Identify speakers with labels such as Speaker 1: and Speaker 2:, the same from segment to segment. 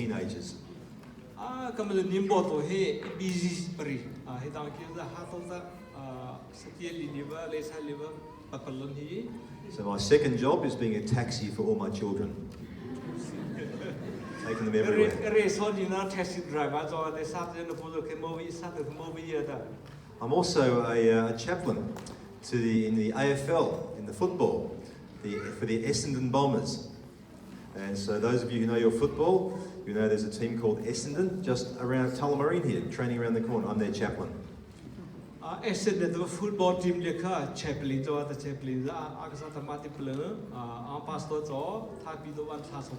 Speaker 1: teenagers. So my second job is being a taxi for all my children. Taking them everywhere. I'm also a chaplain in the AFL, in the football, for the Essendon Bombers. And so those of you who know your football, you know there's a team called Essendon just around Tullamarine here, training around the corner. I'm their chaplain.
Speaker 2: Essendon the football team chaplain pastor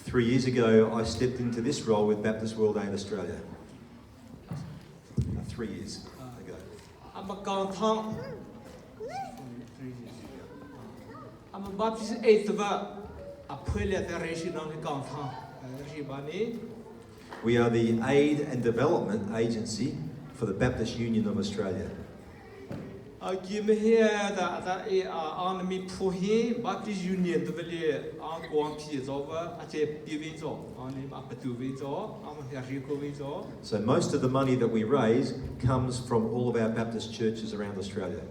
Speaker 1: 3 years ago, I stepped into this role with Baptist World Aid Australia. 3 years ago.
Speaker 2: I'm a Baptist 8th
Speaker 1: We are the Aid and Development Agency for the Baptist Union of Australia.
Speaker 2: Baptist Union
Speaker 1: So most of the money that we raise comes from all of our Baptist churches around Australia.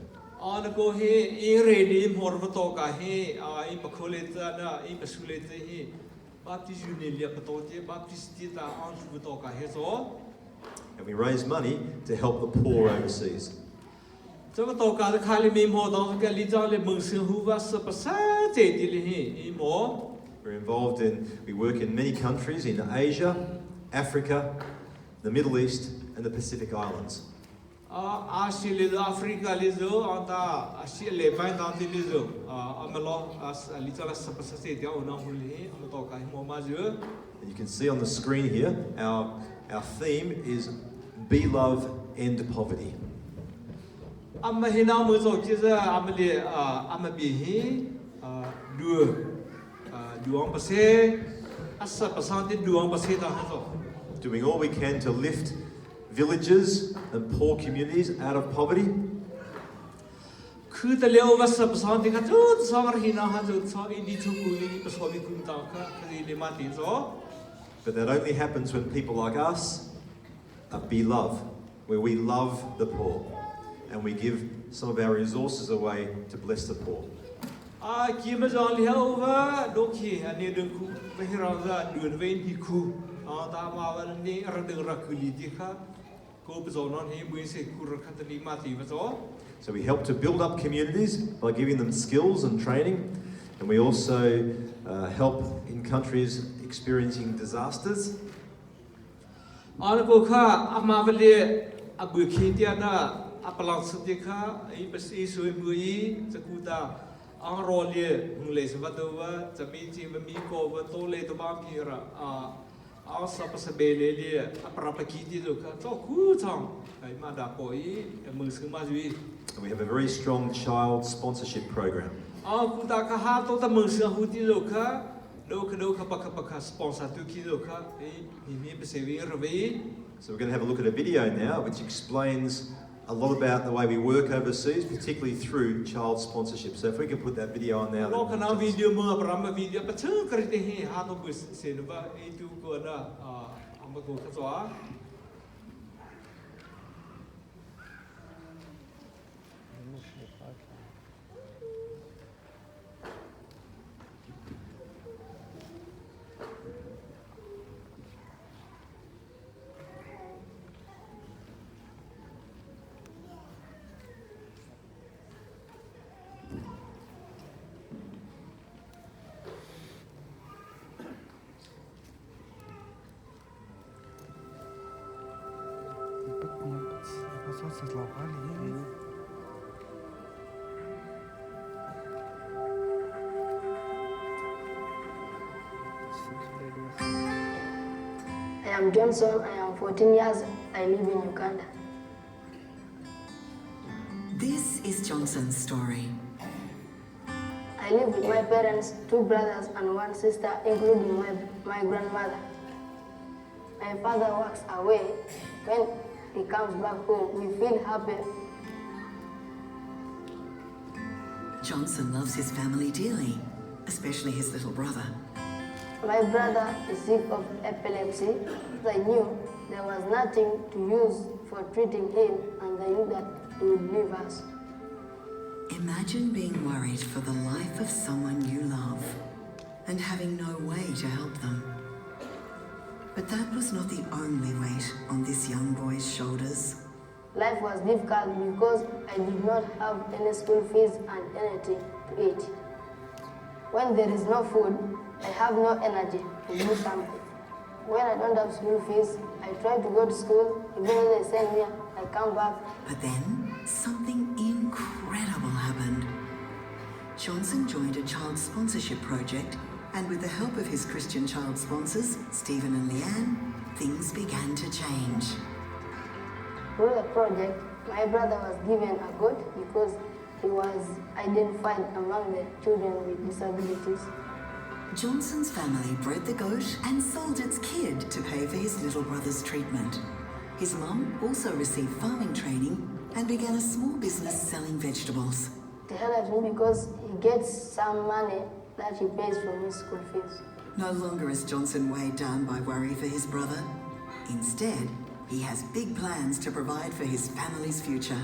Speaker 1: And we raise money to help the poor overseas.
Speaker 2: We're
Speaker 1: involved we work in many countries in Asia, Africa, the Middle East, and the Pacific Islands. And you can see on the screen here, our theme is Be Love, End Poverty. Doing all we can to lift villages and poor communities out of poverty.
Speaker 2: But
Speaker 1: that only happens when people like us be love, where we love the poor and we give some of our resources away to bless the poor. So we help to build up communities by giving them skills and training, and we also help in countries experiencing disasters. And we have a very strong child sponsorship program. So we're going to have a look at a video now which explains a lot about the way we work overseas, particularly through child sponsorship. So if we can put that video on now.
Speaker 3: I am Johnson, I am 14 years, I live in Uganda.
Speaker 4: This is Johnson's story.
Speaker 3: I live with my parents, 2 brothers and 1 sister, including my grandmother. My father works away. When he comes back home, we feel happy.
Speaker 4: Johnson loves his family dearly, especially his little brother.
Speaker 3: My brother is sick of epilepsy. I knew there was nothing to use for treating him, and I knew that he would leave us.
Speaker 4: Imagine being worried for the life of someone you love and having no way to help them. But that was not the only weight on this young boy's shoulders.
Speaker 3: Life was difficult because I did not have any school fees and anything to eat. When there is no food, I have no energy to do something. When I don't have school fees, I try to go to school. Even though they send me, I come back.
Speaker 4: But then something incredible happened. Johnson joined a child sponsorship project, and with the help of his Christian child sponsors, Stephen and Leanne, things began to change.
Speaker 3: Through the project, my brother was given a goat because he was identified among the children with disabilities.
Speaker 4: Johnson's family bred the goat and sold its kid to pay for his little brother's treatment. His mum also received farming training and began a small business selling vegetables.
Speaker 3: It helps me because he gets some money that he pays from his school fees.
Speaker 4: No longer is Johnson weighed down by worry for his brother. Instead, he has big plans to provide for his family's future.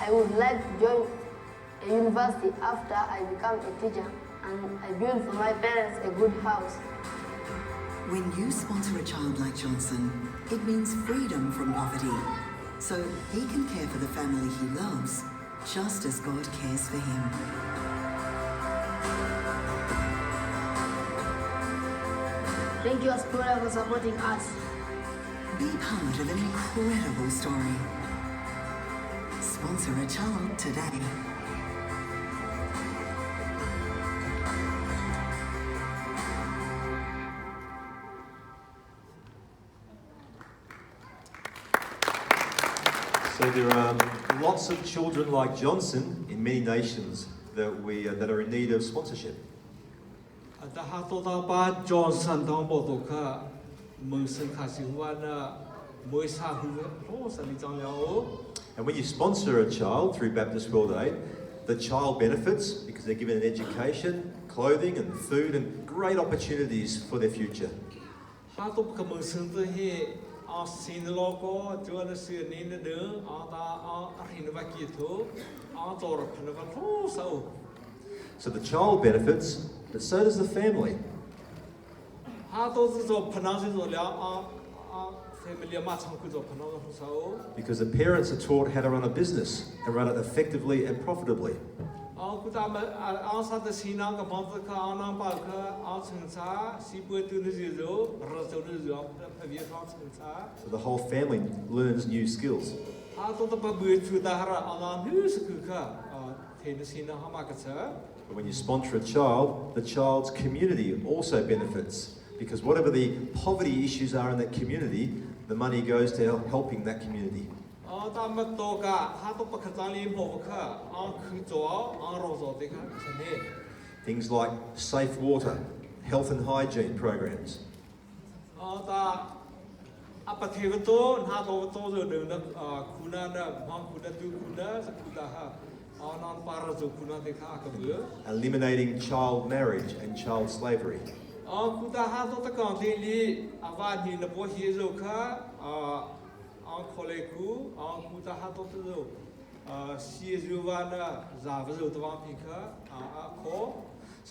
Speaker 3: I would like to join a university after I become a teacher, and I build for my parents a good house.
Speaker 4: When you sponsor a child like Johnson, it means freedom from poverty, so he can care for the family he loves, just as God cares for him.
Speaker 3: Thank you, Aspura, for supporting us.
Speaker 4: Be part of an incredible story. Sponsor a child today.
Speaker 1: So there are lots of children like Johnson in many nations that are in need of sponsorship.
Speaker 2: Da hato da ba Johnson da bo do ka mung sen ka si wan moi sa hu ro sa li jang liao.
Speaker 1: And when you sponsor a child through Baptist World Aid, the child benefits because they're given an education, clothing and food and great opportunities for their future.
Speaker 2: Hato ka mung sen te he a sin lo ko jo na si ni na de a da a rin va ki tho a to ra phna va ro sa o.
Speaker 1: So the child benefits, but so does the family.
Speaker 2: Hato zo phna si zo lia a family ma chang ku zo phna ro sa o.
Speaker 1: Because the parents are taught how to run a business and run it effectively and profitably.
Speaker 2: Ku ta ma a sa de si na ka ba ka a na pa ka a chang sa si pu tu ni ji zo ra zo ni zo pa vi ka chang sa.
Speaker 1: So the whole family learns new skills.
Speaker 2: Hato ta pa bu tu da ra a na ni su ku ka te ni si na ha ma ka sa.
Speaker 1: But when you sponsor a child, the child's community also benefits. Because whatever the poverty issues are in that community, the money goes to helping that community.
Speaker 2: Ta ma to ka ha to pa ka ta li mo ka a khu zo a ro zo te ka sa ne.
Speaker 1: Things like safe water, health and hygiene programs.
Speaker 2: Ta a pa the wa to na to to zo de na khu na na ma khu na tu khu na sa khu ta ha.
Speaker 1: Eliminating child marriage and child slavery. So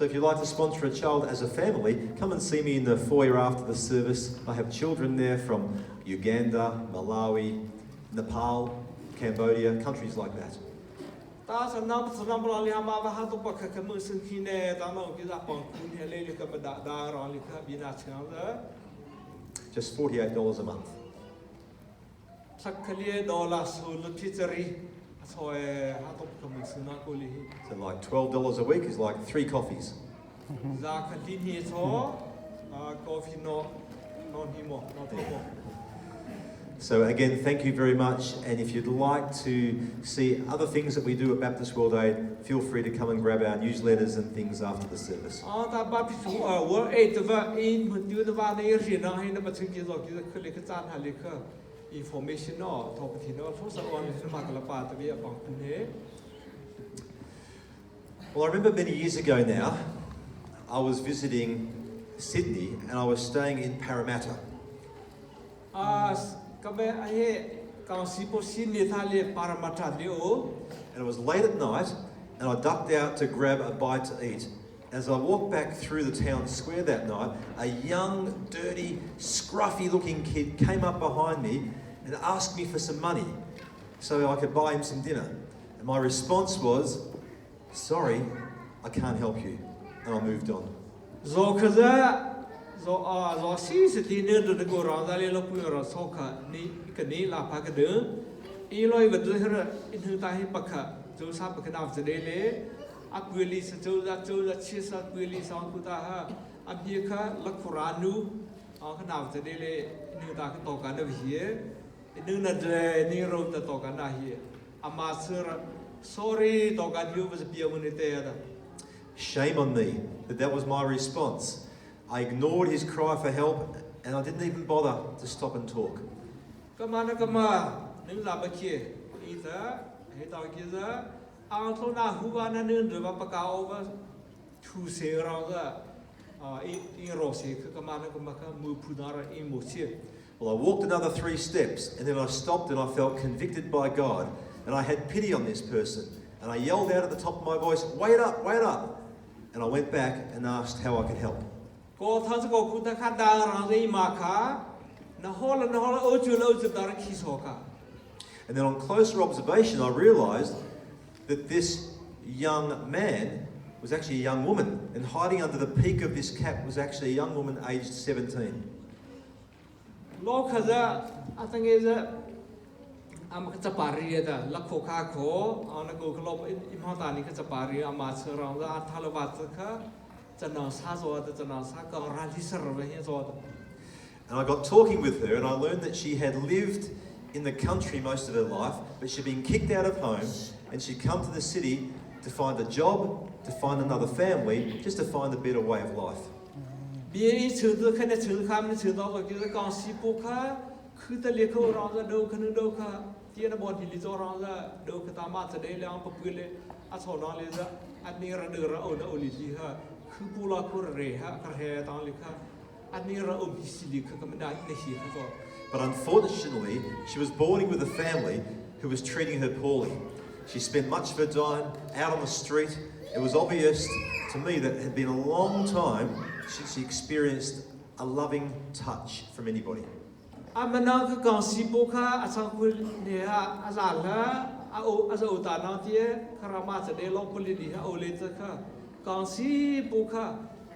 Speaker 1: if you'd like to sponsor a child as a family, come and see me in the foyer after the service. I have children there from Uganda, Malawi, Nepal, Cambodia, countries like that. Just $48 a month. So like $12 a week is like 3 coffees. So again, thank you very much. And if you'd like to see other things that we do at Baptist World Aid, feel free to come and grab our newsletters and things after the service. Well, I remember many years ago now, I was visiting Sydney and I was staying in Parramatta.
Speaker 2: ก็แบบไอ้กางสิบสินนี่ท่าเรียปารามาตาเดียว
Speaker 1: And it was late at night and I ducked out to grab a bite to eat. As I walked back through the town square that night, a young, dirty, scruffy-looking kid came up behind me and asked me for some money so I could buy him some dinner. And my response was, "Sorry, I can't help you." And I moved on.
Speaker 2: โซคือจะโซซีสตีเนื้อตัวกูร้องได้เลยลูกเราโซค่ะนี่กันนี้ลาพักเดิมอีลอยบัดเลยเหรออินทร์ตาให้ปักค่ะจูซาปักดาวจะได้เลยอักเวลีสจูจะเชื่อสักเวลีสองกุตาฮะอับเฮียค่ะลักฟรานูขนาดจะได้เลยอินทร์ตาขึ้นต่อกันได้เฮียนึกนั่นเลยนี่เราจะต่อกันได้เฮียอามาเสือ sorry ต่อกันอยู่ว่าจะเปียมันในเตะ
Speaker 1: Shame on me that was my response. I ignored his cry for help and I didn't even bother to stop and talk.
Speaker 2: ก็มานะก็มานึกหลับไปเคียอีเถอะให้ต่อเคียจะเอาโทษนะหัวนั่นนึงหรือว่าประกาศว่าทูเสียเราจะอีโรเสียคือก็มานะก็มาก็มือพูดอะไรอีโมเสีย
Speaker 1: Well, I walked another 3 steps and then I stopped and I felt convicted by God and I had pity on this person and I yelled out at the top of my voice, "Wait up, wait up!" And I went back and asked how I could help.
Speaker 2: ก็ทั้งสกคุณตาขัดดาเราได้มาค่ะนะฮอลโอจูดาร์คิโซค่ะ
Speaker 1: And then on closer observation, I realised that this young man was actually a young woman and hiding under the peak of this cap was actually a young woman aged 17.
Speaker 2: โลกเขาจะตั้งเงี้ยอามาจะปารีดะลักโคคาโคเอานักกูขลบอิมฮอตานี่ก็จะปารีอามาเชื่อเราจะทาลวัตค่ะจะนอนซาโซดจะนอนซากองรันที่สระเวหิโซด
Speaker 1: And I got talking with her and I learned that she had lived in the country most of her life, but she'd been kicked out of home and she'd come to the city to find a job, to find another family, just to find a better way of life.
Speaker 2: บีชื่อตัวแค่เนี่ยชื่อคำเนี่ยชื่อตัวก็คือการสิบุค่ะคือแต่เลี้ยเขาเราจะดูคนนึงดูค่ะที่นักบอลที่ลิโซเราจะดูคือตามมาจะได้แล้วปะปืนเลยอัศวรเลยจะอันนี้เราเดือดเราโอลิจีค่ะคือปูลาคูเรฮะกระเฮตอนเลยค่ะอันนี้เราพิสิลิคือก็ไม่ได้ในชีวิตเขา
Speaker 1: But unfortunately, she was boarding with a family who was treating her poorly. She spent much of her time out on the street. It was obvious to me that it had been a long time since she experienced a loving touch from anybody.
Speaker 2: มันนั่งคือการสิบุค่ะอาศัยคุณเนี่ยอาศัยละอาศัยอุตานาที่คารามาจะได้ลงผลิตที่โอเลจะค่ะการสิบุค่ะ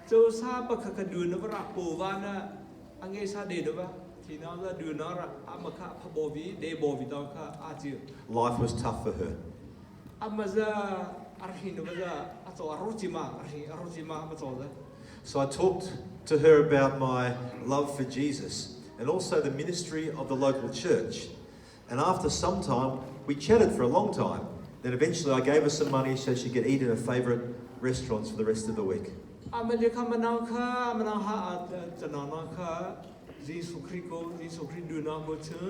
Speaker 2: เจ้าทราบว่าคือดูนวราปูวานะอังเกษาเดดวะที่นั่นจะดูนราอามาค่ะพบวีเดบวีตองค่ะอาจิ
Speaker 1: Life was tough for her.
Speaker 2: อามาจะอาร์ฮินวะจะอาตัวอารุจิมามาตัวจะ
Speaker 1: So I talked to her about my love for Jesus and also the ministry of the local church. And after some time, we chatted for a long time. Then eventually I gave her some money so she could eat in her favourite restaurants for the rest of the week.
Speaker 2: มันเรียกมันนั่งค่ะมันนั่งหาจะนอนค่ะจีสุคริโกจีสุคริดูนามเชอ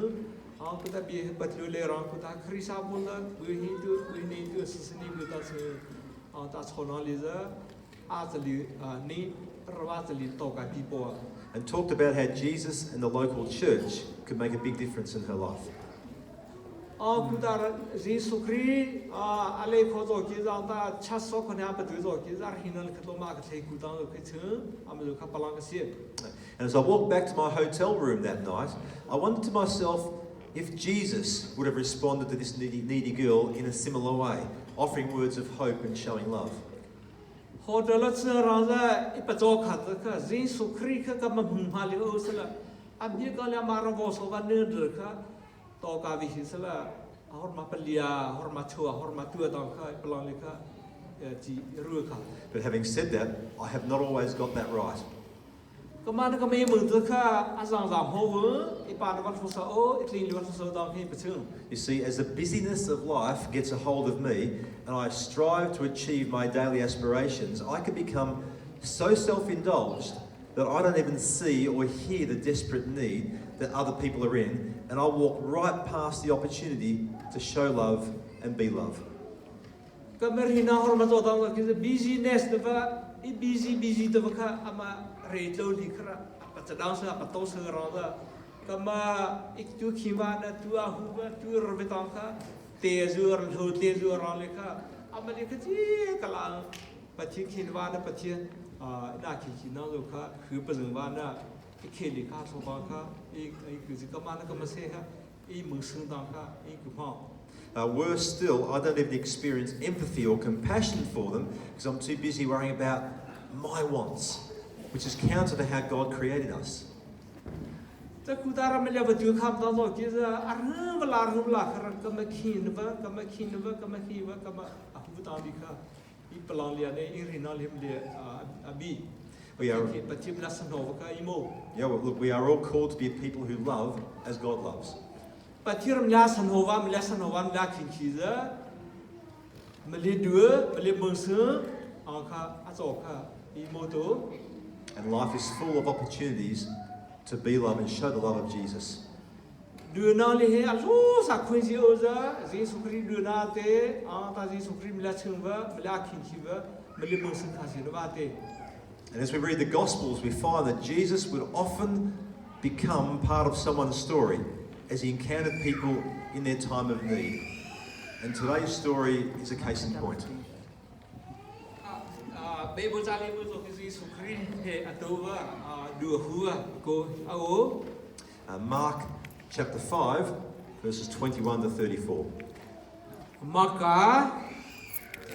Speaker 2: ก็จะบีบัดเลยร้องก็จะคริสาบุญละวิหิดูสินีก็จะเชอจะชนอะไรจะอาจจะนี่เราอาจจะโตกันที่ปัว
Speaker 1: And talked about how Jesus and the local church could make a big difference in her life.
Speaker 2: ก็จะจีสุคริอะไรเขาจะคิดว่าถ้าชัดสอกคนนี้ไปดูจะคิดว่าหินันคือตัวมากที่กูต้องคิดถึงมันจะขับพลังกันเสีย
Speaker 1: And as I walked back to my hotel room that night, I wondered to myself if Jesus would have responded to this needy girl in a similar way, offering words of hope and showing love.
Speaker 2: พอเดินแล้วเชื่อเราจะอีปัจจุบันก็จีสุคริก็กำลังมุ่งหาเรื่องสิ่งละอันนี้ก็เลยมาเราบอกว่าเนื้อเดือดค่ะต่อการวิหิตละฮอร์มาเปลียฮอร์มาชัวฮอร์มาตัวต่างค่ะพลังเลยค่ะจีรู้ค่ะ
Speaker 1: But having said that, I have not always got that right.
Speaker 2: ก็มันก็มีมือตัวค่ะอาจารย์สามหัวอีปานวันฟุตซอลอีกทีวันฟุตซอลตอนที่ประชุม
Speaker 1: You see, as the busyness of life gets a hold of me and I strive to achieve my daily aspirations, I can become so self-indulged that I don't even see or hear the desperate need that other people are in, and I walk right past the opportunity to show love and be love.
Speaker 2: ก็ไม่เห็นนะฮอร์มาตัวต่างก็คือ busyness นะว่า i busy to vaka ama reto dikra apa sedang sa pato sa rada kama iktu khimana tu ahuba tu robetangka tezur lo tezur raleka ama dikati kala pachi khinwana pachi na khi na lo kha khu pazungwana kheli kha sobaka I kuzikamana kamaseha I musundangka I kupang.
Speaker 1: Worse still, I don't even experience empathy or compassion for them because I'm too busy worrying about my wants, which is counter to how God created us. We are, look, we are all called to be people who love as God loves. And life is full of opportunities to be love and show the love of Jesus. And as we read the Gospels, we find that Jesus would often become part of someone's story as he encountered people in their time of need. And today's story is a case in point. Mark chapter 5, verses 21 to 34.
Speaker 2: Maka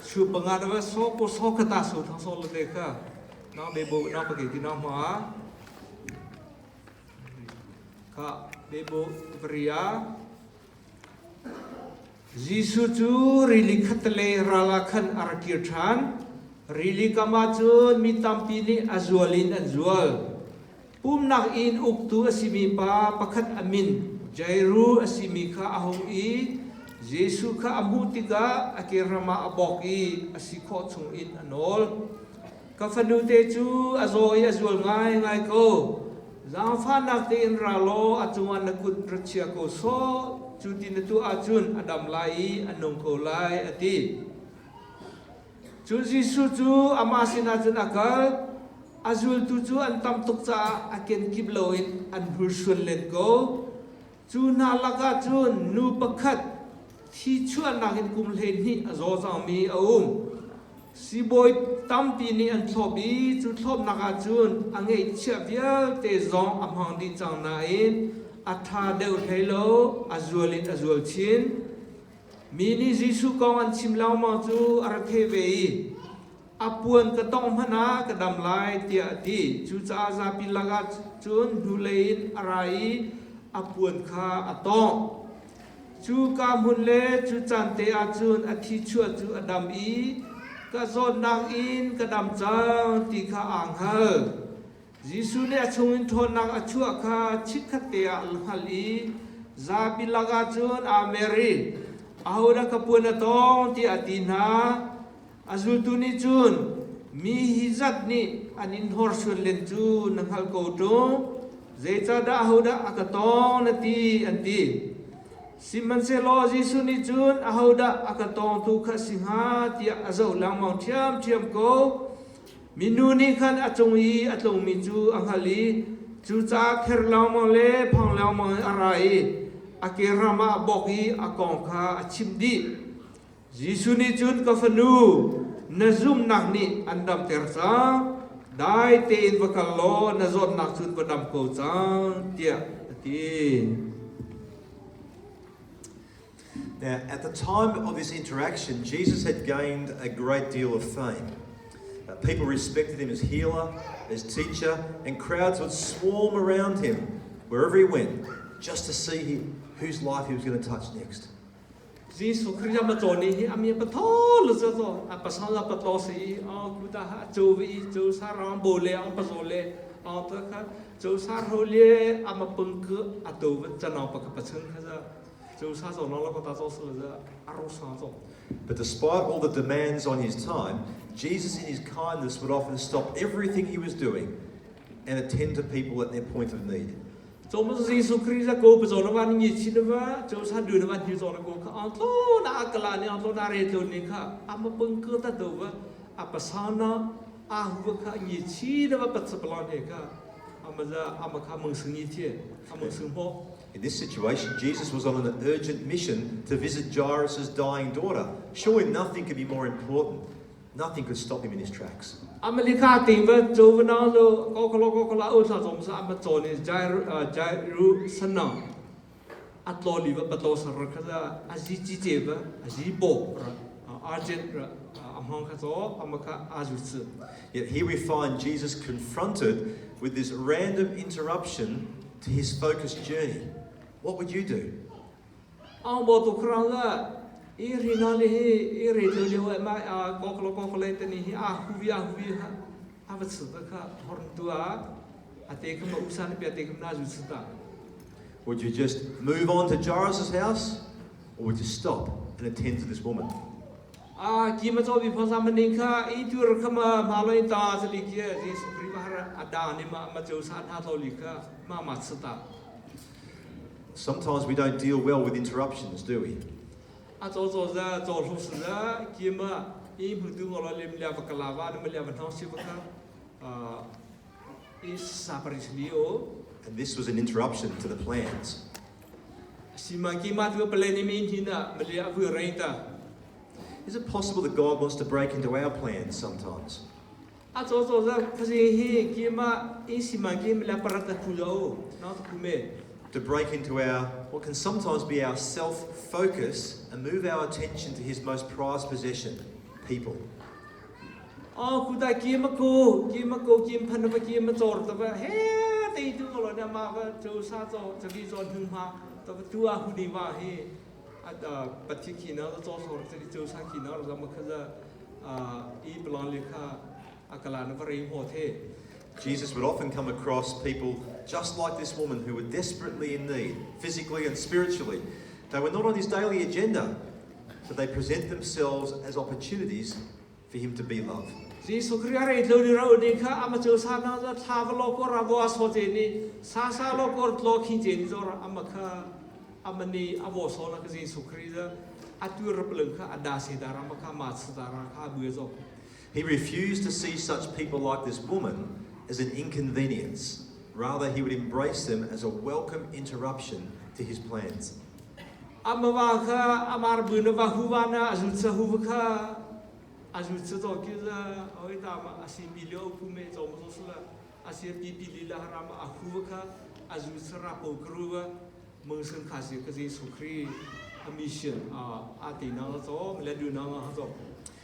Speaker 2: supangadawa soko sokatasu thang solo deka na bebo na pagiti na ma ka bebo pria Jisu chu rili khatle ralakhan arkirthan rili kamachun mitampi ni azwalin azwal pumnak in uktu asimi pa pakhat amin jairu asimi kha ahong I Jesu ka amutiga akirama aboki asikho chung in anol ka fanute chu azoi azul ngai ko zang fanak te in ralo atungan nakut rachia ko so chu tin tu achun adam lai anong ko lai ati chu Jesu chu amasin achun akal azul tu chu antam tukcha aken kibloin anhursun len ko chu na laga chun nu pakhat thi chuan nakin kumlen hi azo mi si boy tampi ni an thobi chu thop naka chun angai chavial te zong amhang di chang na in atha deu thelo azul chin mini Jisu kong an chimlau ma chu arthe vei apuan ka tong hana ka dam lai tia ti chu cha za pilaga chun dulein arai apuan kha atong chu ka munle chu chante achun athi chu chu adam I ka zon nang in ka dam chang ti kha anghal Jisu ne achungin thon nang achu kha chikhate al hali za bilaga chun ameri ahura ka puna tong ti atina azul tuni chun mi hizat ni anin horsun len chu nanghal ko to zecha da ahura akatong nati anti Siman se lo Jisu ni chun ahoda akatong tu kha singha tia azo lang mau thiam ko minuni khan achungi atlong mi chu anghali chu cha kher lang mau le phang lang mau arai akirama boki akong kha achimdi Jisu ni chun ka fanu nazum nak ni andam tersa dai te in vakalo nazot nak chun badam ko chang tia ti
Speaker 1: Now, at the time of this interaction, Jesus had gained a great deal of fame. People respected him as healer, as teacher, and crowds would swarm around him wherever he went, just to see whose life he was going to touch next.
Speaker 2: Jisu Christ ma choni hi ami patol zo apasala patosi kuta chovi cho saram bole pasole ta kha cho sarole amapungku atov chanau pakapachung kha
Speaker 1: But despite all the demands on his time, Jesus in his kindness would often stop everything he was doing and attend to people at their point of need.
Speaker 2: Ahuka Yichi never but Sabaloneka, Amaza Amaka Munsuniti, Amusumo.
Speaker 1: In this situation, Jesus was on an urgent mission to visit Jairus' dying daughter. Surely nothing could be more important. Nothing could stop him in his tracks.
Speaker 2: America Timber, Jovenalo, Cocola, Otazoms, Amazon, Jairu Sana. At law liver, but lost a Rakada, Azijeva, Azibo, Argent, Amonkazo, Amaka Azutsu.
Speaker 1: Yet here we find Jesus confronted with this random interruption to his focused journey. What would you do? Would you just move on to Jairus' house, or would you stop and attend to this woman? Sometimes we don't deal well with interruptions, do we? And this was an interruption to the plans. Is it possible that God wants to break into our plans sometimes? To break into our, what can sometimes be our self-focus and move our attention to his most prized possession, people. Jesus would often come across people just like this woman who were desperately in need, physically and spiritually. They were not on his daily agenda, but they present themselves as opportunities for him to be loved. He refused to see such people like this woman as an inconvenience. Rather, he would embrace them as a welcome interruption to his plans.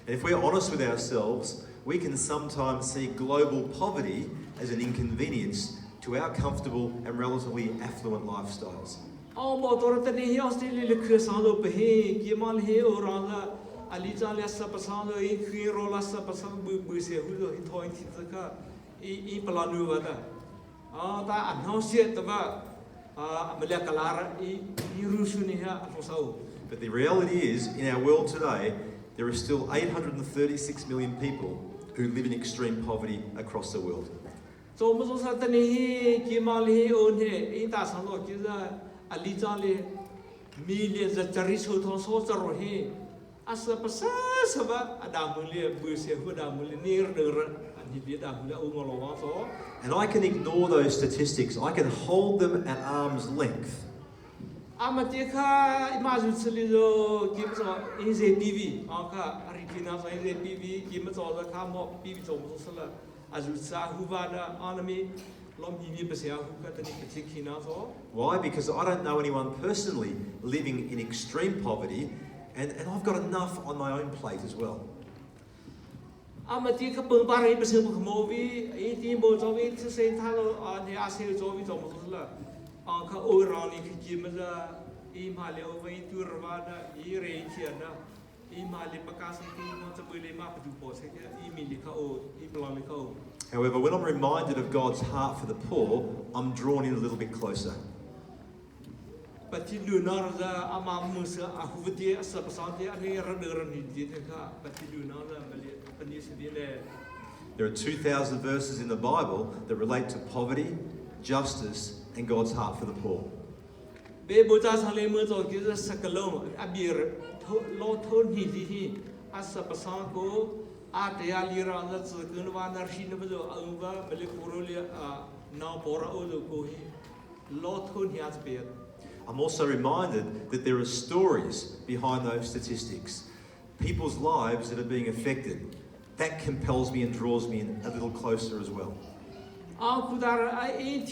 Speaker 1: And if we're honest with ourselves, we can sometimes see global poverty as an inconvenience to our comfortable and relatively affluent lifestyles. But the reality is, in our world today, there are still 836 million people who live in extreme poverty across the world. And I can ignore those statistics. I can hold them at arm's length. Why? Because I don't know anyone personally living in extreme poverty, and I've got enough on my own plate as well. However, when I'm reminded of God's heart for the poor, I'm drawn in a little bit closer. There are 2,000 verses in the Bible that relate to poverty, justice, and God's heart for the poor.
Speaker 2: Atea lira that's the Gunvan Arshinaba over Melipurulia now Bora Odo Gohi. Lord Hun has been.
Speaker 1: I'm also reminded that there are stories behind those statistics. People's lives that are being affected. That compels me and draws me in a little closer as well.
Speaker 2: Kudar I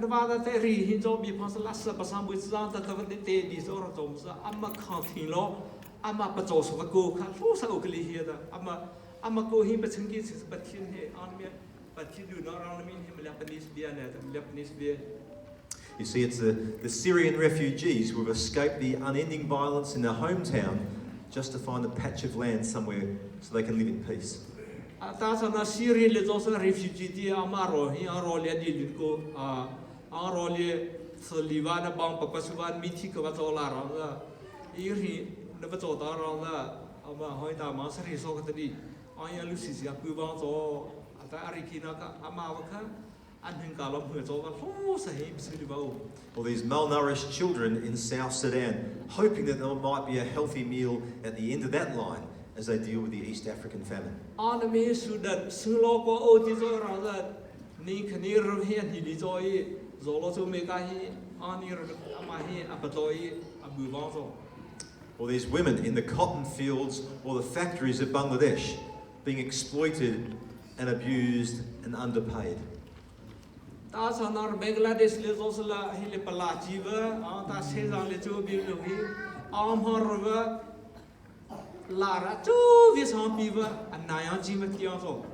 Speaker 2: Nevada Terry, he told me Pasalasa, Basam with Zanta Tavate, these or Tomsa, Amma Counting Law, Amma Patos of a go, Canfosa Oakley here, Amma go him, but Singis, but he on me, but you do not on me, him Japanese beer, Japanese beer.
Speaker 1: You see, it's the Syrian refugees who have escaped the unending violence in their hometown just to find a patch of land somewhere so they can live in peace.
Speaker 2: That's a Syrian little refugee, Amaro, he are all did go, are all Livana Bang, Papasuan, Mitika, what's all around there. He never told around there, Hoita Master, he saw the Aya Lucis, Yakubans, or Atarikina, Amawaka.
Speaker 1: Well, these malnourished children in South Sudan, hoping that there might be a healthy meal at the end of that line as they deal with the East African famine. Well, these women in the cotton fields or the factories of Bangladesh being exploited and abused and underpaid.
Speaker 2: That's another Bangladesh little la Hilipalativa, that's his only two people here. River, Lara, two this home beaver, and Nayaji Matiazo.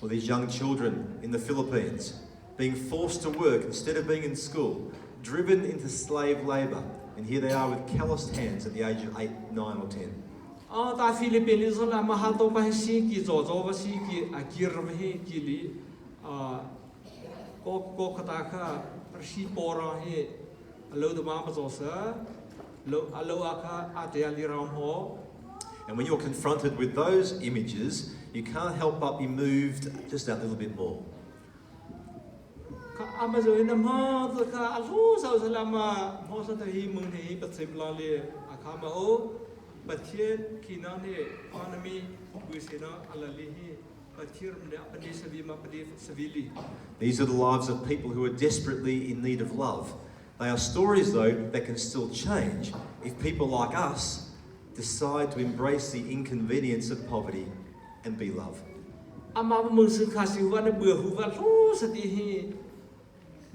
Speaker 1: Well, these young children in the Philippines being forced to work instead of being in school, driven into slave labour, and here they are with calloused hands at the age of 8, 9 or 10.
Speaker 2: Ta Philippines la mahato pa siki zozo wa siki akirme kili ko kataka rshi pora he alo de ma pazosa lo alo aka ate ram ho.
Speaker 1: And when you're confronted with those images, you can't help but be moved just that little bit more.
Speaker 2: Ka amazo ina ma ka alu sa salama mo sa tahi mun he patsimla le akama o.
Speaker 1: These are the lives of people who are desperately in need of love. They are stories, though, that can still change if people like us decide to embrace the inconvenience of poverty and be love.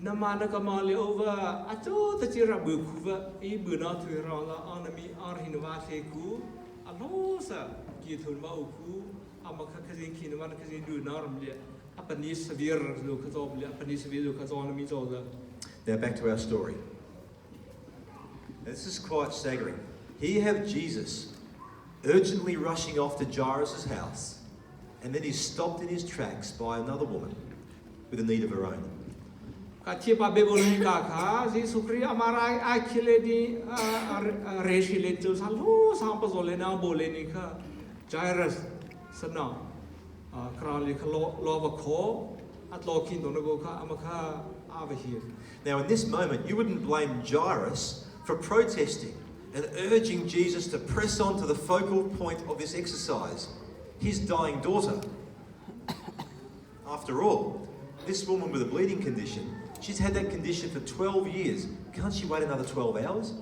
Speaker 2: Namana Kamali over Ato the Tirabukuva, Ibuna to Rala, Anami, Arhinavaku, Alosa, Gitunmauku, Amakakazin Kinamakazin do normally, Apanis severe Lucas, Apanis Lucas on me.
Speaker 1: Now back to our story. This is quite staggering. Here you have Jesus urgently rushing off to Jairus' house, and then he's stopped in his tracks by another woman with a need of her own.
Speaker 2: Katipa Bebulika, Sukri Amara, Akiledi, Reshiletus, Hello, Sampazolena, Bolenica, Jairus, Sana, Kralik, Lova Ko, at Lokin, Donagoka, Amaka, over here.
Speaker 1: Now, in this moment, you wouldn't blame Jairus for protesting and urging Jesus to press on to the focal point of this exercise, his dying daughter. After all, this woman with a bleeding condition, she's had that condition for 12 years. Can't she wait another 12 hours?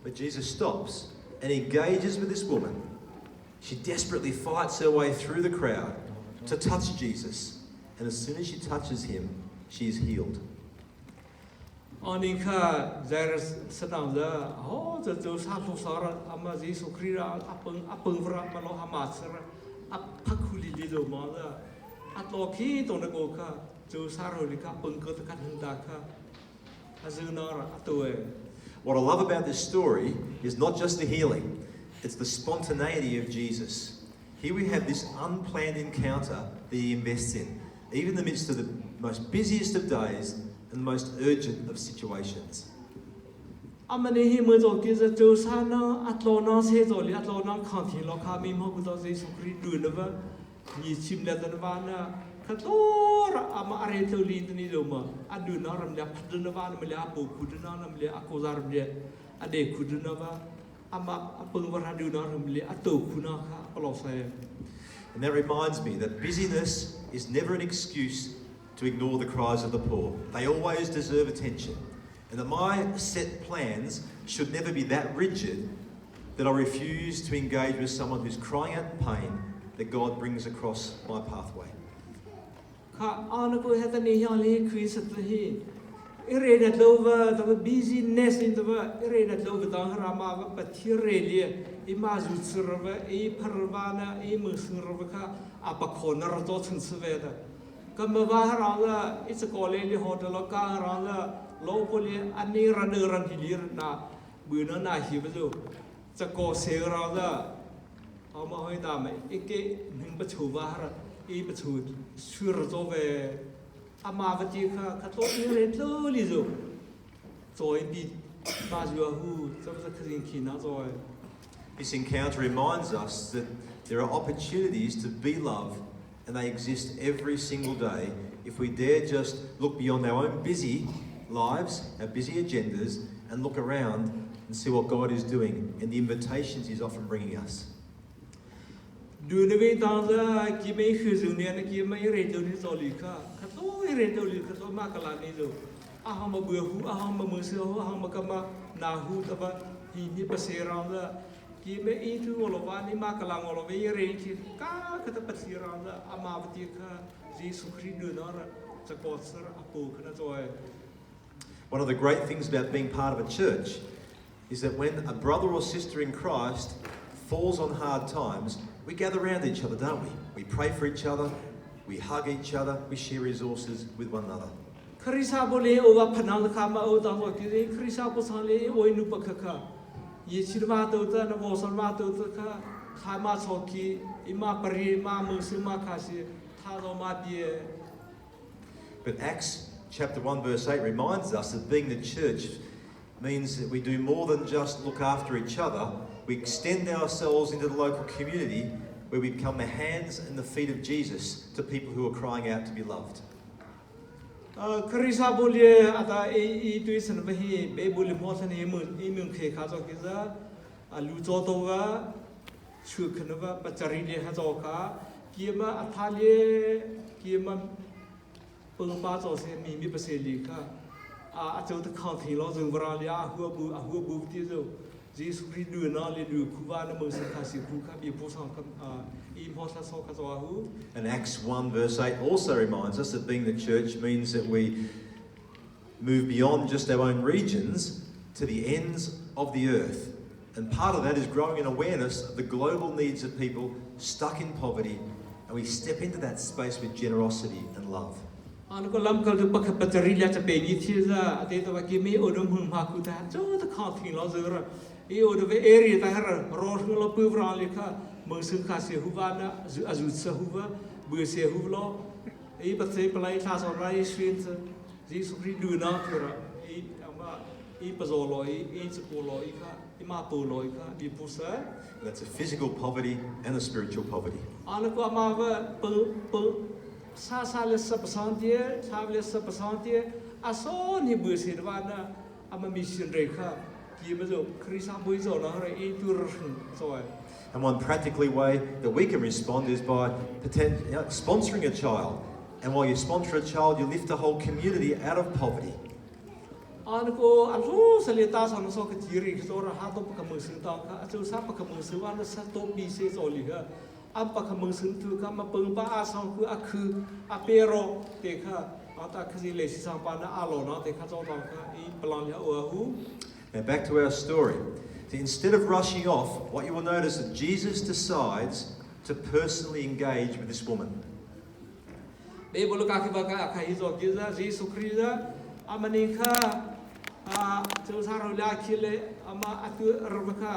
Speaker 1: But Jesus stops and engages with this woman. She desperately fights her way through the crowd to touch Jesus. And as soon as she touches him, she is healed.
Speaker 2: Anika, there's Sananda, oh, the Sato Sara, Amaziso Krira, Apun Vramalo Hamatsara, Apakuli little mother, at Loki, Donagoka, Josarolika, Punkataka, Azunara, Atoe.
Speaker 1: What I love about this story is not just the healing, it's the spontaneity of Jesus. Here we have this unplanned encounter that he invests in, even in the midst of the most busiest of days and the most urgent of situations.
Speaker 2: Amani hi mo zo ki za jo sa na atlo na se zo li atlo na khan thi lo kha mi mo ku zo Jesu Christ du na ba ni chim le da ba na ka to ra ama are to li ni lo ma adu na ram la pdu na ba na me la po ku du na na me la ko za ram le ade ku du na ba ama apung wa du na ram le ato ku na kha lo sa.
Speaker 1: And that reminds me that busyness is never an excuse to ignore the cries of the poor. They always deserve attention. And that my set plans should never be that rigid that I refuse to engage with someone who's crying out in pain that God brings across my pathway.
Speaker 2: Ka ana ko heta ni yang li kwi sa tu hi ire na lova the busyness in the ire na lova dang rama ba pathire li ima zu tsrva e parvana e musrva ka apa khona ra to chun sve da ka ma ba ra la it's a call li hotel ka ra la lo ko li ani ran ran hi li na bu na na hi ba zo cha ko se ra laเอามาให้ตามไอ้เก๋หนึ่งประชุมว่าอีประชุมชื่อเราตัวเวอามาปฏิฆาขัดตัวนี้เรื่องลิโซจอยปีมาจัวหูจะจะขึ้นขีน่าจอย
Speaker 1: This encounter reminds us that there are opportunities to be loved, and they exist every single day if we dare just look beyond our own busy lives, our busy agendas, and look around and see what God is doing and the invitations He's often bringing us.
Speaker 2: ดูในเวทางละกี่ไม่คือสิ่งนี้นะกี่ไม่เรื่องนี้จอลิค่ะขัดตัวเรื่องนี้ขัดตัวมากกว่านี้ดูอาหารมาเบื่อหูอาหารมามือเสือหูอาหารมากมาหนาหูแต่ว่าหินนี่ประเสริฐละกี่ไม่อีทุกวันวันนี้มากกว่าวันไม่เรื่องที่ก้าขัดประเสริฐละอามาปฏิฆาจีสุขริดูน่าจะกอดสระปูขนาดจอย
Speaker 1: One of the great things about being part of a church is that when a brother or sister in Christ falls on hard times, we gather around each other, don't we? We pray for each other, we hug each other, we share resources with one another.
Speaker 2: คริสต์บุรีโอวาพนังข้ามาโอตามว่ากิริคริสต์บุษาลีโอนุปะค่ะยิชิรมาตัวตานวสมาตัวค่ะข้ามาสอกีอิมาปริมามุสมาคาสิท่าโรมาเดีย
Speaker 1: But Acts chapter 1 verse 8 reminds us that being the church means that we do more than just look after each other. We extend ourselves into the local community where we become the hands and the feet of Jesus to people who are crying out to be loved.
Speaker 2: คริสต์บุรีอาตาอีตุยสันไปฮีเบบุลิมอสันเอมุนอีมุนเคขาจอกิซาลูจอตัวชูขนว่าปัจจาริเลหะจอค่ะเกี่ยมาอัฐาเลเกี่ยมาปงปาจอเสมีประเสริฐค่ะอาจจะตะข้าวที่เราจึงวราลีหัวบูที่เจ้า Jesus Christ do na le do kuva na mo sa kasi kuka bi po sang I mo sa so ka hu.
Speaker 1: And Acts 1 verse 8 also reminds us that being the church means that we move beyond just our own regions to the ends of the earth. And part of that is growing an awareness of the global needs of people stuck in poverty, and we step into that space with generosity and love.
Speaker 2: อันก็ล้ำกันดูปัจจัยจะเป็นยี่ที่จะอาทิตย์ว่ากิมมี่อุดมหุ่นมาคุตาจ้าตะข้าวทิ้งเราเจอระอีอุดมเอรีตาฮะรอถึงเราพื้นร้านเลยค่ะมือซึ่งขาเสียหัวนะอาจุดเสียหัวเบื่อเสียหัวล้ออีปัจจัยปลายท่าสอนไรสิ่งที่สุริดูน่าเถอะอีเอามาอีปัจจัยลอยอีสกุลลอยค่ะอีมาปูลอยค่ะดีผู้เสีย
Speaker 1: That's a physical poverty and a spiritual poverty.
Speaker 2: อันก็มาว่าเปิดซาเลสปะซานเตียซาเลสปะซานเตียอาโซนี่เบื่อเสียว่านะอามันมีสิ่งเร็วค่ะกี่มาจากคริสต์บุยโซนะอะไรอีตัวรึงซอย
Speaker 1: And one practically way that we can respond is by sponsoring a child. And while you sponsor a child, you lift the whole community out of poverty.
Speaker 2: อันก็อันรู้สลีตาสอนสอนกับจีริกโซระหาตัวประคำมือซึ่งตองค่ะจูซาประคำมือซึ่งว่านะสัตว์ปีเซโซลีค่ะอันประคำมือซึ่งถือค่ะมาเปิงป้าอาสังคืออาเปโรเตค่ะอันตาคือเลสิสังปานะอาโลนะเตค่ะโจตองค่ะอีปลังยาอัวหู
Speaker 1: Now back to our story. So instead of rushing off, what you will notice is that Jesus decides to personally engage with this woman.
Speaker 2: เบบุลกาคิบากาใครฮิโซกิซาเยซูคริสต์อามันนี่ค่ะเจ้าสาวเราคิดเลยอามาอัตุรบค่ะ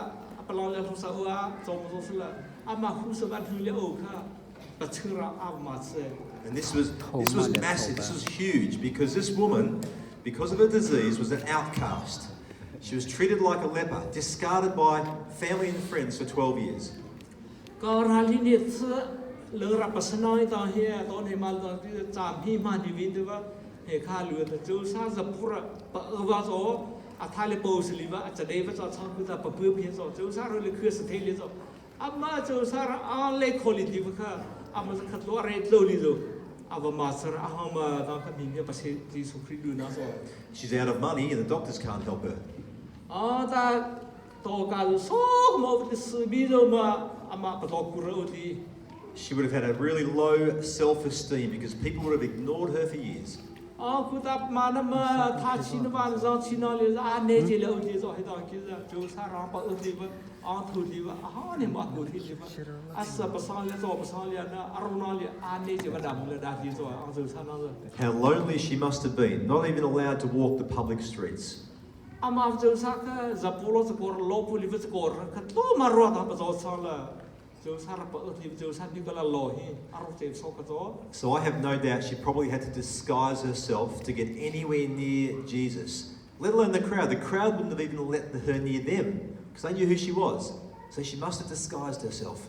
Speaker 2: ปลังยาทุสาวะจอมทุสละอามาหุสบันทุเลียโอค่ะ but
Speaker 1: And this was massive, this was huge, because this woman, because of her disease, was an outcast. She was treated like a leper, discarded by family and friends for 12 years. She's out of money and the doctors can't help her. She would have had a really low self-esteem because people would have ignored her for years. How lonely she must have been, not even allowed to walk the public streets. So I have no doubt she probably had to disguise herself to get anywhere near Jesus, let alone the crowd. The crowd wouldn't have even let her near them because they knew who she was. So she must have disguised herself.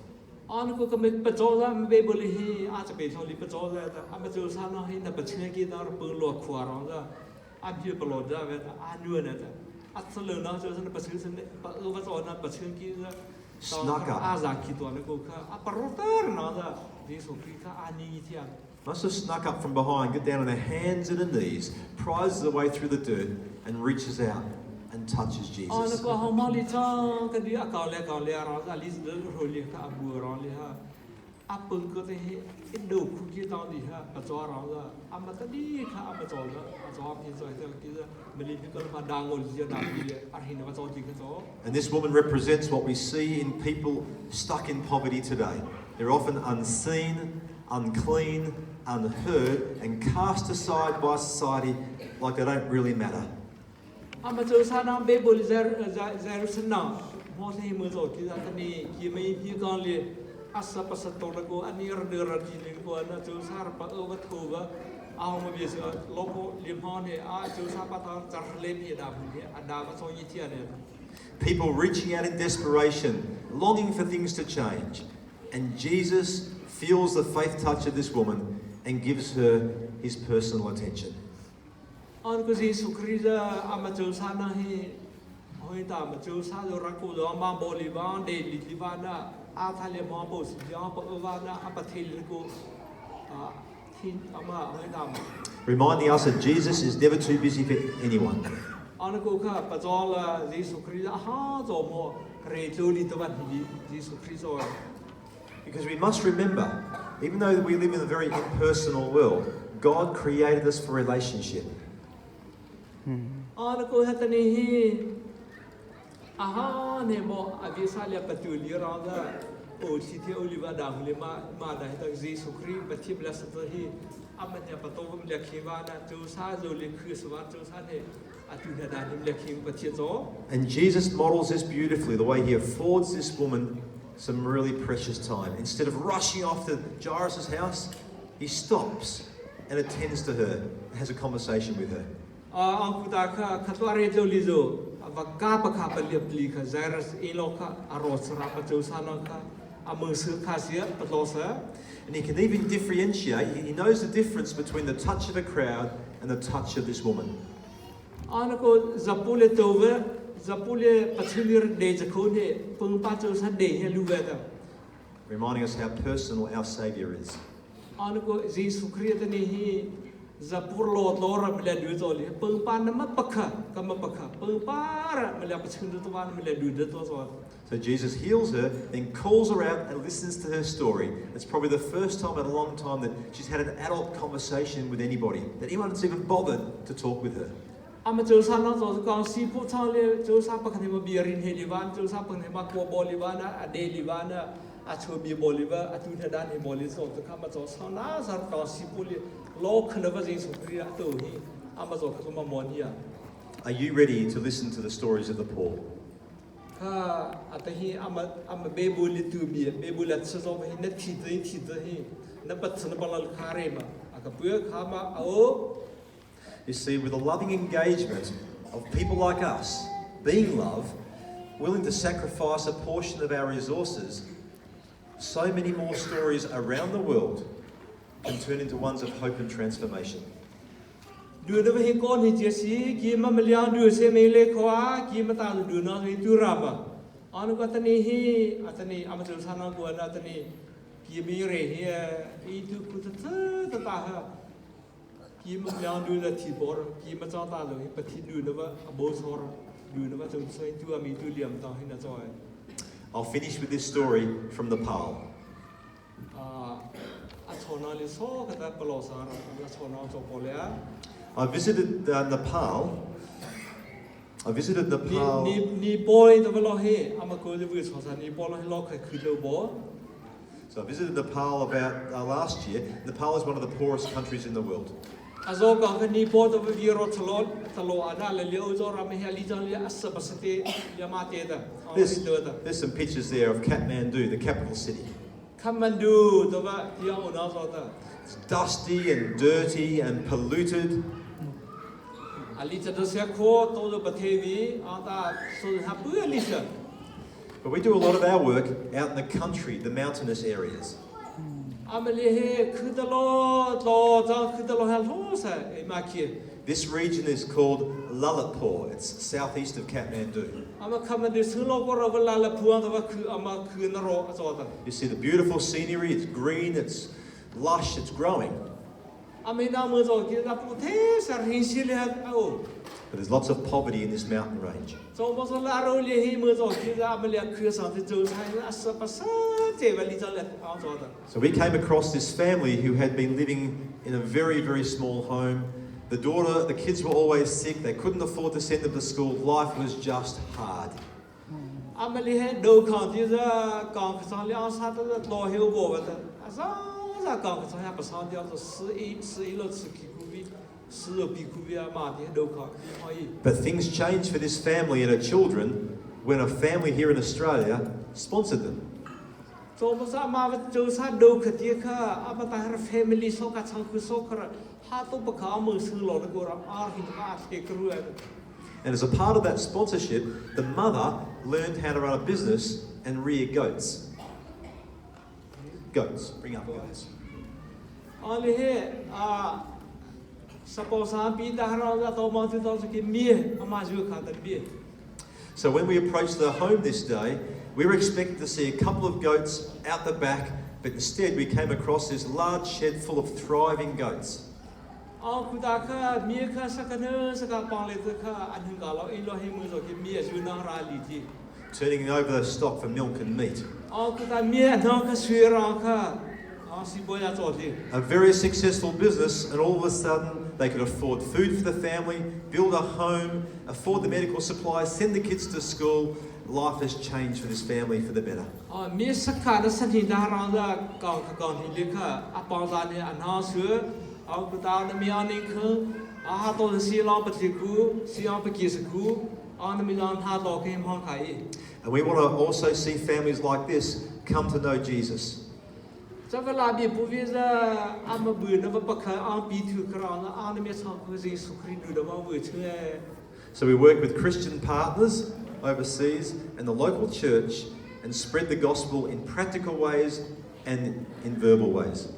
Speaker 1: Snuck up. Must have snuck up from behind, get down on her hands and her knees, pries her way through the dirt, and reaches out and touches Jesus. And this woman represents what we see in people stuck in poverty today. They're often unseen, unclean, unheard, and cast aside by society like they don't really matter. People reaching out in desperation, longing for things to change. And Jesus feels the faith touch of this woman and gives her his personal attention. Reminding us that Jesus is never too busy for anyone. Because we must remember, even though we live in a very impersonal world, God created us for relationship. And Jesus models this beautifully, the way he affords this woman some really precious time. Instead of rushing off to Jairus' house, he stops and attends to her, and has a conversation with her. And he can even differentiate, he knows the difference between the touch of a crowd and the touch of this woman. Reminding us how personal our Saviour is. So Jesus heals her, then calls her out and listens to her story. It's probably the first time in a long time that she's had an adult conversation with anybody, that anyone's even bothered to talk with her. Are you ready to listen to the stories of the poor?
Speaker 2: atahi ama bebuli tu bi bebulat so hi na thi hi na pat na balal khare ma akapua khama ao.
Speaker 1: You see, with the loving engagement of people like us, being love, willing to sacrifice a portion of our resources, so many more stories around the world can turn into ones of hope and transformation.
Speaker 2: Du na hi kon hi jesi ki ma mlian du se me le khwa ki ma ta du na hi tu rama anu ka tani hi atani amatul sana ko na tani ki mi re hi I tu ku ta ha ki ma mlian du la thi bor ki ma cha ta lo hi pa thi du na ba bo sor du na ba tu sai tu ami tu liam ta hi na choi.
Speaker 1: I'll finish with this story from Nepal. I visited Nepal. So I visited Nepal about last year. Nepal is one of the poorest countries in the world. There's some pictures there of Kathmandu, the capital city. It's dusty and dirty and polluted. But we do a lot of our work out in the country, the mountainous areas. This region is called Lalitpur. It's southeast of Kathmandu. You see the beautiful scenery, it's green, it's lush, it's growing. But there's lots of poverty in this mountain range. So we came across this family who had been living in a very, very small home. The kids were always sick, they couldn't afford to send them to school, life was just hard. But things changed for this family and her children when a family here in Australia sponsored them. And as a part of that sponsorship, the mother learned how to run a business and rear goats. Goats, bring up goats. So when we approached the home this day, we were expecting to see a couple of goats out the back, but instead we came across this large shed full of thriving goats. Turning over the stock for milk and meat. A very successful business, and all of a sudden they could afford food for the family, build a home, afford the medical supplies, send the kids to school. Life has changed for this family for the better. And we want to also see families like this come to know Jesus. So we work with Christian partners overseas and the local church and spread the gospel in practical ways and in verbal ways.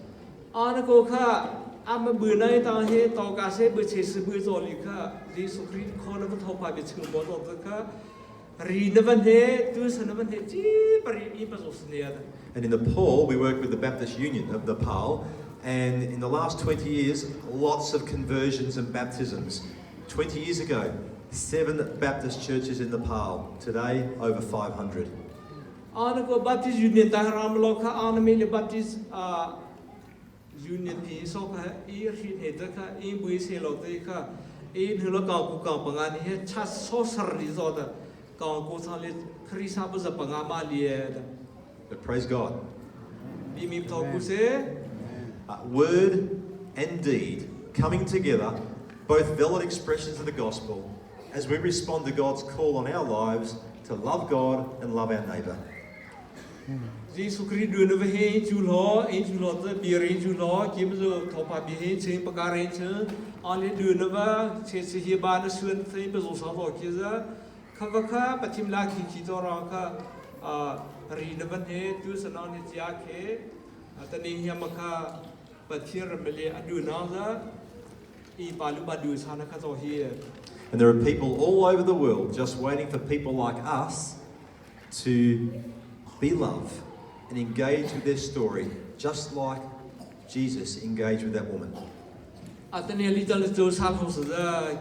Speaker 1: And in Nepal, we work with the Baptist Union of Nepal, and in the last 20 years, lots of conversions and baptisms. 20 years ago, 7 Baptist churches in Nepal. Today, over 500. Baptist Union Baptist Union But praise God. Word and deed coming together, both valid expressions of the gospel, as we respond to God's call on our lives to love God and love our neighbour.
Speaker 2: Jesus Christ đưa nó về hết chú lo tới bia rồi chú lo kiếm rồi thọ pa bia hết trên bạc rồi chứ anh ấy đưa nó vào chế chế hiệp ban nó xuyên thấy bây giờ sáng rồi kia ra khá bắt chim lá khi cho ra ri nó vẫn hết chú sân anh ấy chia ke tận này hiệp mà bắt chim rồi mới lấy đưa nó ra i balu badu sana khá rồi here.
Speaker 1: And there are people all over the world just waiting for people like us to be loved and engage with their story, just like Jesus engaged with that woman.
Speaker 2: At any little to Sapos,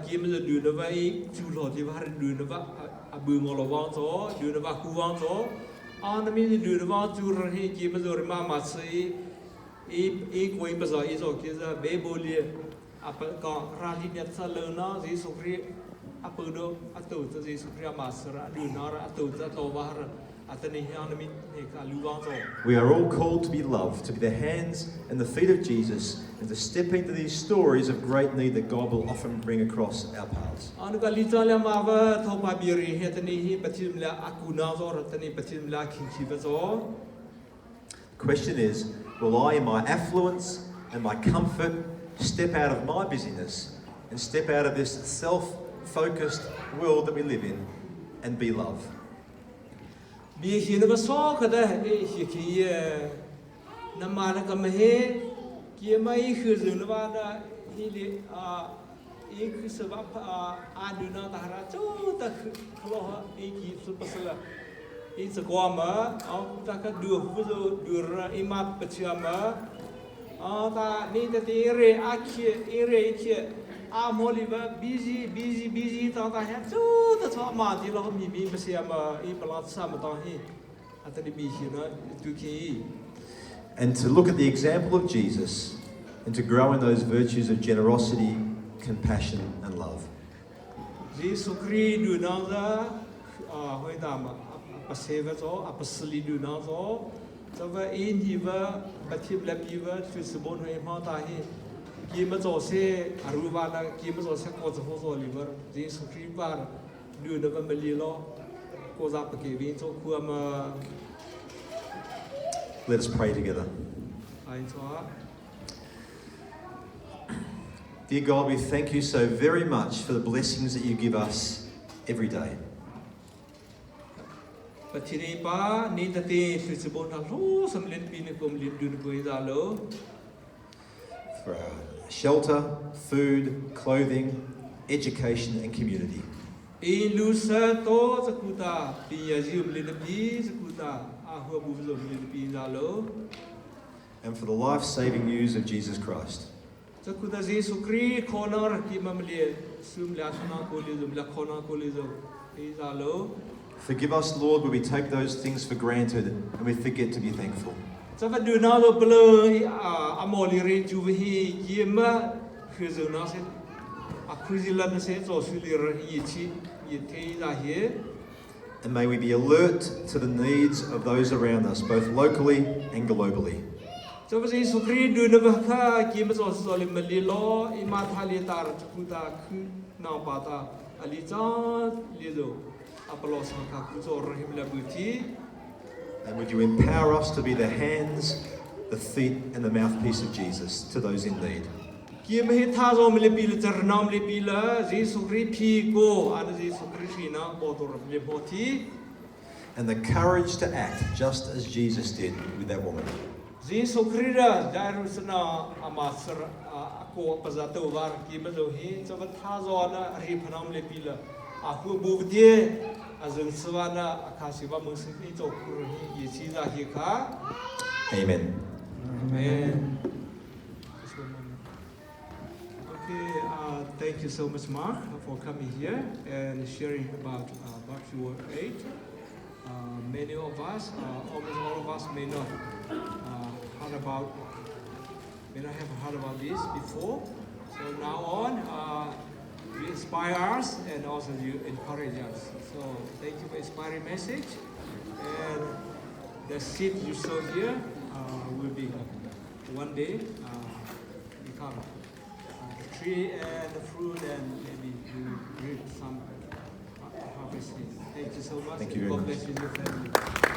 Speaker 2: give the Dunavai, Julo, Dunava, Abumolovanto, Dunava Cuvanto, on the minute Dunava, Jurani, give the Mama say, Equabaza is okay, Baboli, Ralina Salona, this Sukri, Apudo, Atot, this Sukria Master, Dunara, Atot, Tovar.
Speaker 1: We are all called to be loved, to be the hands and the feet of Jesus, and to step into these stories of great need that God will often bring across our paths. The question is, will I in my affluence and my comfort step out of my busyness and step out of this self-focused world that we live in and be love?
Speaker 2: Bi hina ba so kada hi ki namana ka mehe ki mai khu zun ba da hi le ek sabab aduna tahara chu ta khlo ki su pasala I sagwama au ta ka du fu du ra imat pachama ta ni ta ti re akhe ere ke Amoliva busy ta ha chu ta so ma ti lo mi pasiama I palat sam ta hi atani bi hina tu ki.
Speaker 1: And to look at the example of Jesus and to grow in those virtues of generosity, compassion and love.
Speaker 2: Jesus Christ du na za hoi da ma paseva zo apasli du na zo so va in hiva batib la piva tu subon hoi ma ta hi Kima Jose, Aruvana, Kima Jose, Kozaho Oliver, Jesus Krivar, do the Melilo, goes up again, so Kuama.
Speaker 1: Let us pray together.
Speaker 2: I saw.
Speaker 1: Dear God, we thank you so very much for the blessings that you give us every day.
Speaker 2: But today, Pa, need the day to Sabona, some little bit of Lindun
Speaker 1: for our shelter, food, clothing, education and community. And for the life-saving news of Jesus Christ. Forgive us, Lord, where we take those things for granted and we forget to be thankful.
Speaker 2: So what do now the blue amoli range over here, Yema, who's a nothing. A crazy land says, or Sulichi, Yeta here.
Speaker 1: And may we be alert to the needs of those around us, both locally and globally.
Speaker 2: So was this so great do never Kimas or Solimali law, Imatalitar, Kuta, Naupata, Alita, Lido, Apollos, or Himlabuti.
Speaker 1: And would you empower us to be the hands, the feet, and the mouthpiece of Jesus to those in need? And the courage to act just as Jesus did with that woman. Amen.
Speaker 2: Amen. Okay, thank you so much, Mark, for coming here and sharing about Virtual 8. Many of us, almost all of us, may not have heard about this before. So now on, you inspire us and also you encourage us. So thank you for inspiring message. And the seed you sow here will be one day become the tree and the fruit, and maybe you reap some appreciate. Thank you so much.
Speaker 1: Thank you very
Speaker 2: God
Speaker 1: much.
Speaker 2: bless you and your family.